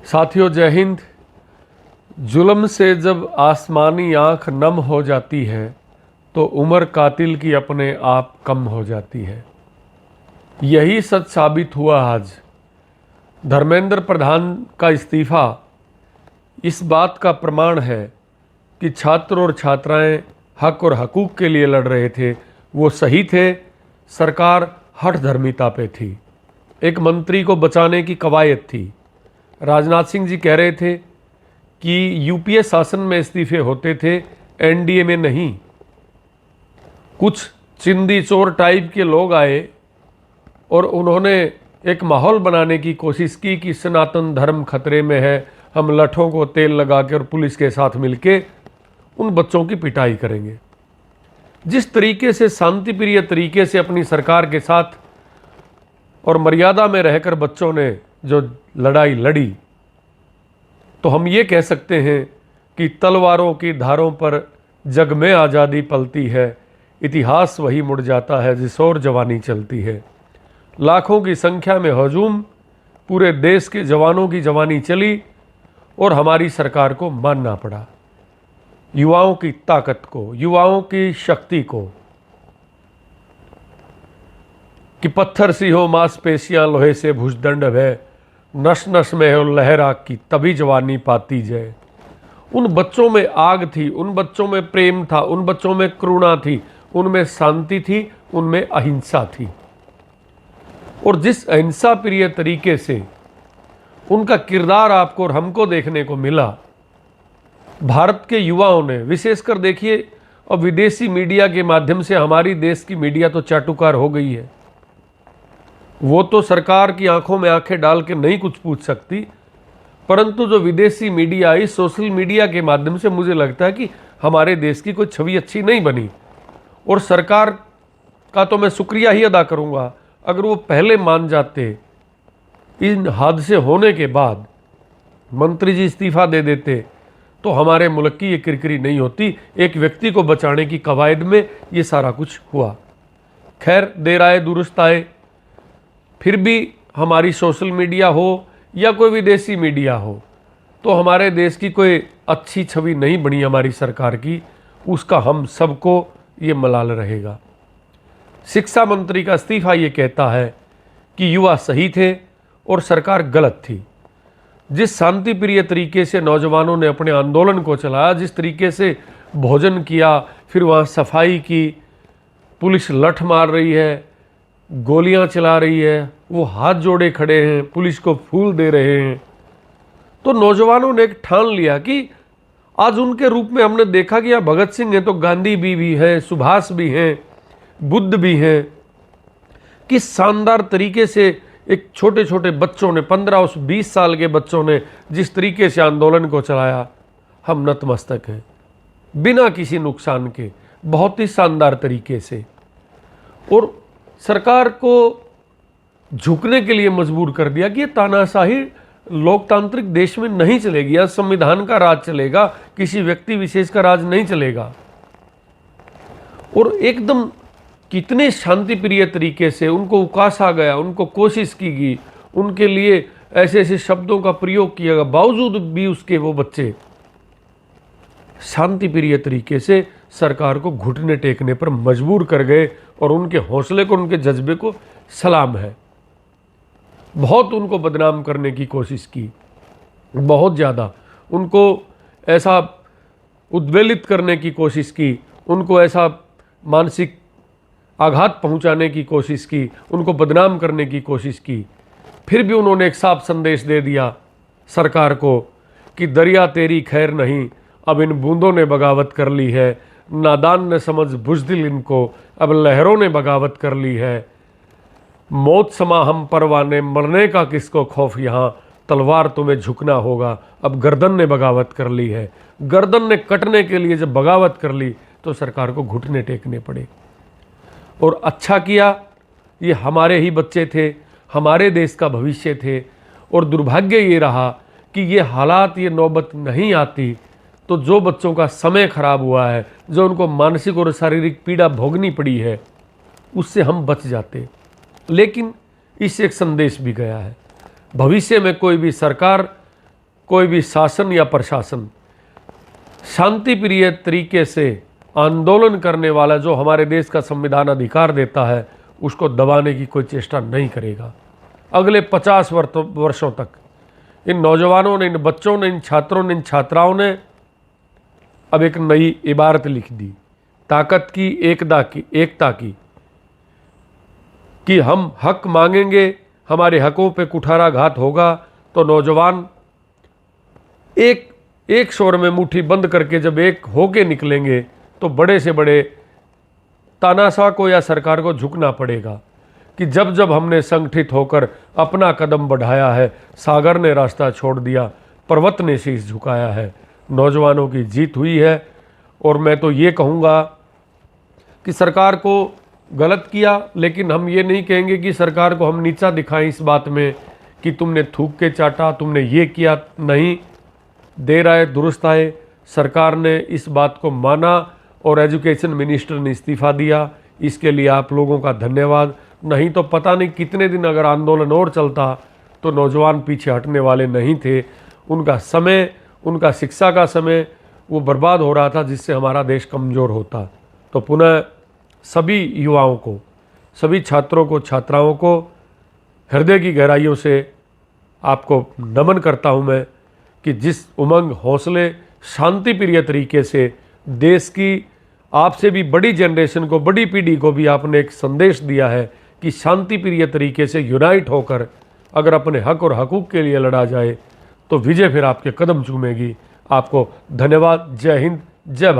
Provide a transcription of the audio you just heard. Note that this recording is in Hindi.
साथियों, जय हिंद। जुल्म से जब आसमानी आंख नम हो जाती है तो उम्र कातिल की अपने आप कम हो जाती है। यही सच साबित हुआ आज। धर्मेंद्र प्रधान का इस्तीफा इस बात का प्रमाण है कि छात्र और छात्राएं हक और हकूक़ के लिए लड़ रहे थे, वो सही थे। सरकार हठधर्मिता पे थी। एक मंत्री को बचाने की कवायद थी। राजनाथ सिंह जी कह रहे थे कि यूपीए शासन में इस्तीफे होते थे, एनडीए में नहीं। कुछ चिंदी चोर टाइप के लोग आए और उन्होंने एक माहौल बनाने की कोशिश की कि सनातन धर्म खतरे में है, हम लठों को तेल लगा के और पुलिस के साथ मिलके उन बच्चों की पिटाई करेंगे। जिस तरीके से शांतिप्रिय तरीके से अपनी सरकार के साथ और मर्यादा में रहकर बच्चों ने जो लड़ाई लड़ी, तो हम ये कह सकते हैं कि तलवारों की धारों पर जग में आज़ादी पलती है, इतिहास वही मुड़ जाता है जिस ओर जवानी चलती है। लाखों की संख्या में हजूम, पूरे देश के जवानों की जवानी चली और हमारी सरकार को मानना पड़ा। युवाओं की ताकत को, युवाओं की शक्ति को, कि पत्थर सी हो मांसपेशियां लोहे से भुजदंड है, नस नस में हो लहर आग की तभी जवानी पाती जाए। उन बच्चों में आग थी, उन बच्चों में प्रेम था, उन बच्चों में करुणा थी, उनमें शांति थी, उनमें अहिंसा थी। और जिस अहिंसा प्रिय तरीके से उनका किरदार आपको और हमको देखने को मिला, भारत के युवाओं ने विशेषकर देखिए, और विदेशी मीडिया के माध्यम से हमारी देश की मीडिया तो चाटुकार हो गई है। वो तो सरकार की आंखों में आंखें डाल के नहीं कुछ पूछ सकती, परंतु जो विदेशी मीडिया आई, सोशल मीडिया के माध्यम से मुझे लगता है कि हमारे देश की कोई छवि अच्छी नहीं बनी। और सरकार का तो मैं शुक्रिया ही अदा करूंगा, अगर वो पहले मान जाते, इन हादसे होने के बाद मंत्री जी इस्तीफा दे देते, तो हमारे मुल्क की ये किरकिरी नहीं होती। एक व्यक्ति को बचाने की कवायद में ये सारा कुछ हुआ। खैर, देर आए दुरुस्त आए। फिर भी हमारी सोशल मीडिया हो या कोई विदेशी मीडिया हो, तो हमारे देश की कोई अच्छी छवि नहीं बनी हमारी सरकार की, उसका हम सबको ये मलाल रहेगा। शिक्षा मंत्री का इस्तीफा ये कहता है कि युवा सही थे और सरकार गलत थी। जिस शांति प्रिय तरीके से नौजवानों ने अपने आंदोलन को चलाया, जिस तरीके से भोजन किया, फिर वहाँ सफाई की, पुलिस लठ मार रही है, गोलियां चला रही है, वो हाथ जोड़े खड़े हैं, पुलिस को फूल दे रहे हैं, तो नौजवानों ने एक ठान लिया कि आज उनके रूप में हमने देखा कि यहाँ भगत सिंह हैं तो गांधी भी हैं, सुभाष भी हैं, बुद्ध भी हैं। किस शानदार तरीके से एक छोटे छोटे बच्चों ने, 15 और 20 साल के बच्चों ने जिस तरीके से आंदोलन को चलाया, हम नतमस्तक हैं बिना किसी नुकसान के, बहुत ही शानदार तरीके से। और सरकार को झुकने के लिए मजबूर कर दिया कि ये तानाशाही लोकतांत्रिक देश में नहीं चलेगी। यह संविधान का राज चलेगा, किसी व्यक्ति विशेष का राज नहीं चलेगा। और एकदम कितने शांतिप्रिय तरीके से उनको उकासा गया, उनको कोशिश की गई, उनके लिए ऐसे ऐसे शब्दों का प्रयोग किया गया, बावजूद भी उसके वो बच्चे शांतिप्रिय तरीके से सरकार को घुटने टेकने पर मजबूर कर गए। और उनके हौसले को, उनके जज्बे को सलाम है। बहुत उनको बदनाम करने की कोशिश की, बहुत ज़्यादा उनको ऐसा उद्वेलित करने की कोशिश की, उनको ऐसा मानसिक आघात पहुंचाने की कोशिश की, उनको बदनाम करने की कोशिश की। फिर भी उन्होंने एक साफ संदेश दे दिया सरकार को कि दरिया तेरी खैर नहीं, अब इन बूंदों ने बगावत कर ली है, नादान ने समझ बुज़दिल इनको, अब लहरों ने बगावत कर ली है। मौत समा हम परवाने, मरने का किसको खौफ यहाँ, तलवार तुम्हें झुकना होगा, अब गर्दन ने बगावत कर ली है। गर्दन ने कटने के लिए जब बगावत कर ली तो सरकार को घुटने टेकने पड़े। और अच्छा किया, ये हमारे ही बच्चे थे, हमारे देश का भविष्य थे। और दुर्भाग्य ये रहा कि ये हालात, ये नौबत नहीं आती तो जो बच्चों का समय खराब हुआ है, जो उनको मानसिक और शारीरिक पीड़ा भोगनी पड़ी है, उससे हम बच जाते। लेकिन इससे एक संदेश भी गया है, भविष्य में कोई भी सरकार कोई भी शासन या प्रशासन शांति प्रिय तरीके से आंदोलन करने वाला जो हमारे देश का संविधान अधिकार देता है उसको दबाने की कोई चेष्टा नहीं करेगा। अगले 50 वर्षों तक इन नौजवानों ने, इन बच्चों ने, इन छात्रों ने, इन छात्राओं ने अब एक नई इबारत लिख दी, ताकत की, एकता की कि हम हक मांगेंगे, हमारे हकों पे कुठाराघात होगा तो नौजवान एक शोर में मुट्ठी बंद करके जब एक होके निकलेंगे तो बड़े से बड़े तानाशाह को या सरकार को झुकना पड़ेगा कि जब जब हमने संगठित होकर अपना कदम बढ़ाया है, सागर ने रास्ता छोड़ दिया, पर्वत ने शीश झुकाया है, नौजवानों की जीत हुई है। और मैं तो ये कहूँगा कि सरकार को गलत किया, लेकिन हम ये नहीं कहेंगे कि सरकार को हम नीचा दिखाएं इस बात में कि तुमने थूक के चाटा, तुमने ये किया। नहीं, देर आए दुरुस्त आए, सरकार ने इस बात को माना और एजुकेशन मिनिस्टर ने इस्तीफा दिया। इसके लिए आप लोगों का धन्यवाद। नहीं तो पता नहीं कितने दिन अगर आंदोलन और चलता तो नौजवान पीछे हटने वाले नहीं थे। उनका समय, उनका शिक्षा का समय वो बर्बाद हो रहा था, जिससे हमारा देश कमज़ोर होता। तो पुनः सभी युवाओं को, सभी छात्रों को, छात्राओं को हृदय की गहराइयों से आपको नमन करता हूं मैं कि जिस उमंग, हौसले, शांति प्रिय तरीके से देश की आपसे भी बड़ी जनरेशन को, बड़ी पीढ़ी को भी आपने एक संदेश दिया है कि शांति प्रिय तरीके से यूनाइट होकर अगर अपने हक और हकूक़ के लिए लड़ा जाए तो विजय फिर आपके कदम चूमेगी। आपको धन्यवाद। जय हिंद, जय भारत।